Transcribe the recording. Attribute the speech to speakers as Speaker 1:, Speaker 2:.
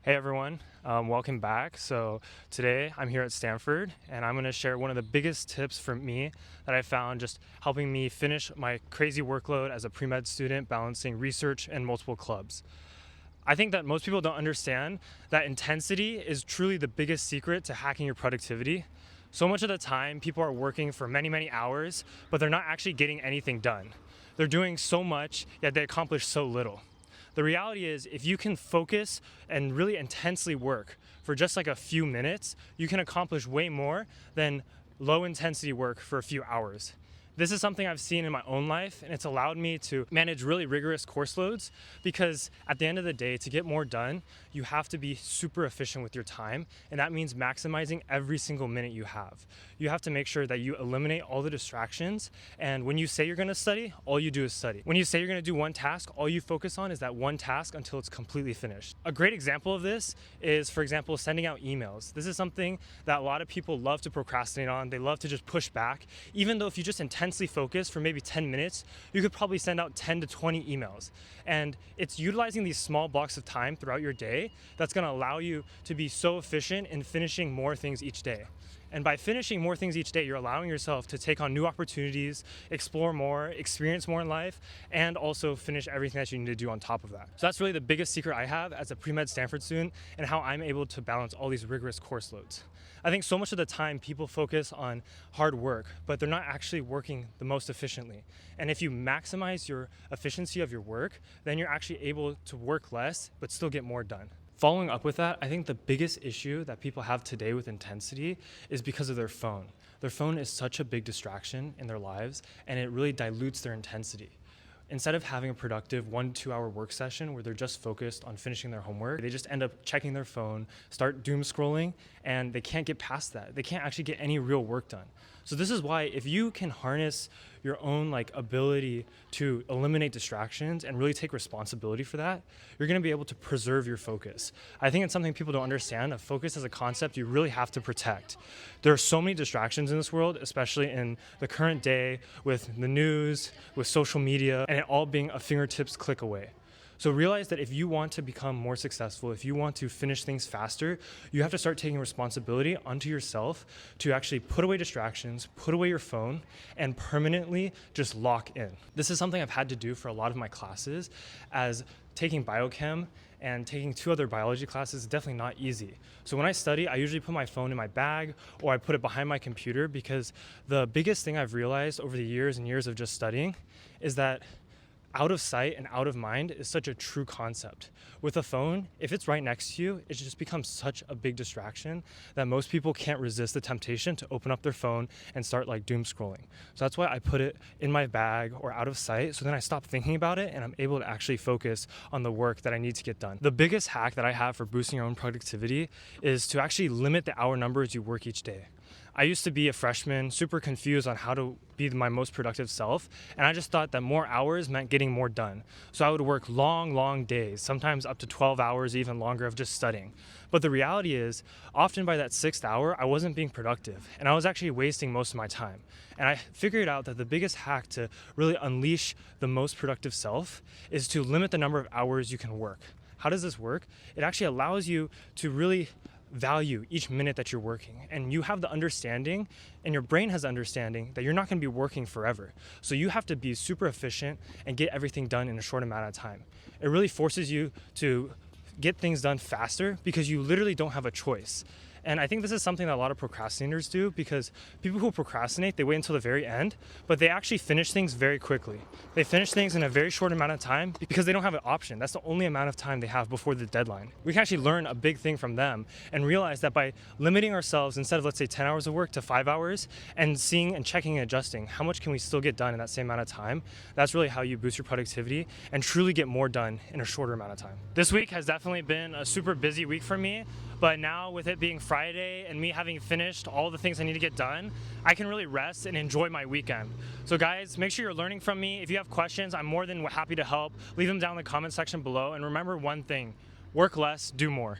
Speaker 1: Hey everyone, welcome back. So today I'm here at Stanford and I'm going to share one of the biggest tips for me that I found just helping me finish my crazy workload as a pre-med student balancing research and multiple clubs. I think that most people don't understand that intensity is truly the biggest secret to hacking your productivity. So much of the time people are working for many hours, but they're not actually getting anything done. They're doing so much, yet they accomplish so little. The reality is, if you can focus and really intensely work for just like a few minutes, you can accomplish way more than low intensity work for a few hours. This is something I've seen in my own life, and it's allowed me to manage really rigorous course loads because at the end of the day, to get more done, you have to be super efficient with your time, and that means maximizing every single minute you have. You have to make sure that you eliminate all the distractions, and when you say you're gonna study, all you do is study. When you say you're gonna do one task, all you focus on is that one task until it's completely finished. A great example of this is, for example, sending out emails. This is something that a lot of people love to procrastinate on. They love to just push back, even though if you just intensely focus for maybe 10 minutes, you could probably send out 10 to 20 emails. And it's utilizing these small blocks of time throughout your day that's gonna allow you to be so efficient in finishing more things each day. And by finishing more things each day, you're allowing yourself to take on new opportunities, explore more, experience more in life, and also finish everything that you need to do on top of that. So that's really the biggest secret I have as a pre-med Stanford student and how I'm able to balance all these rigorous course loads. I think so much of the time people focus on hard work, but they're not actually working the most efficiently. And if you maximize your efficiency of your work, then you're actually able to work less, but still get more done. Following up with that, I think the biggest issue that people have today with intensity is because of their phone. Their phone is such a big distraction in their lives, and it really dilutes their intensity. Instead of having a productive 1 to 2 hour work session where they're just focused on finishing their homework, they just end up checking their phone, start doom scrolling, and they can't get past that. They can't actually get any real work done. So this is why if you can harness your own ability to eliminate distractions and really take responsibility for that, you're gonna be able to preserve your focus. I think it's something people don't understand. A focus as a concept you really have to protect. There are so many distractions in this world, especially in the current day with the news, with social media, and it all being a fingertips click away. So realize that if you want to become more successful, if you want to finish things faster, you have to start taking responsibility onto yourself to actually put away distractions, put away your phone, and permanently just lock in. This is something I've had to do for a lot of my classes, as taking biochem and taking 2 other biology classes is definitely not easy. So when I study, I usually put my phone in my bag or I put it behind my computer, because the biggest thing I've realized over the years and years of just studying is that out of sight and out of mind is such a true concept. With a phone, if it's right next to you, it just becomes such a big distraction that most people can't resist the temptation to open up their phone and start doom scrolling. So that's why I put it in my bag or out of sight, so then I stop thinking about it and I'm able to actually focus on the work that I need to get done. The biggest hack that I have for boosting your own productivity is to actually limit the hour numbers you work each day. I used to be a freshman, super confused on how to be my most productive self, and I just thought that more hours meant getting more done. So I would work long days, sometimes up to 12 hours, even longer, of just studying. But the reality is, often by that 6th hour, I wasn't being productive, and I was actually wasting most of my time. And I figured out that the biggest hack to really unleash the most productive self is to limit the number of hours you can work. How does this work? It actually allows you to really value each minute that you're working, and you have the understanding, and your brain has the understanding that you're not going to be working forever. So you have to be super efficient and get everything done in a short amount of time. It really forces you to get things done faster because you literally don't have a choice. And I think this is something that a lot of procrastinators do, because people who procrastinate, they wait until the very end, but they actually finish things very quickly. They finish things in a very short amount of time because they don't have an option. That's the only amount of time they have before the deadline. We can actually learn a big thing from them and realize that by limiting ourselves, instead of let's say 10 hours of work, to 5 hours, and seeing and checking and adjusting, how much can we still get done in that same amount of time? That's really how you boost your productivity and truly get more done in a shorter amount of time. This week has definitely been a super busy week for me, but now with it being Friday and me having finished all the things I need to get done, I can really rest and enjoy my weekend. So guys, make sure you're learning from me. If you have questions, I'm more than happy to help. Leave them down in the comment section below. And remember one thing, work less, do more.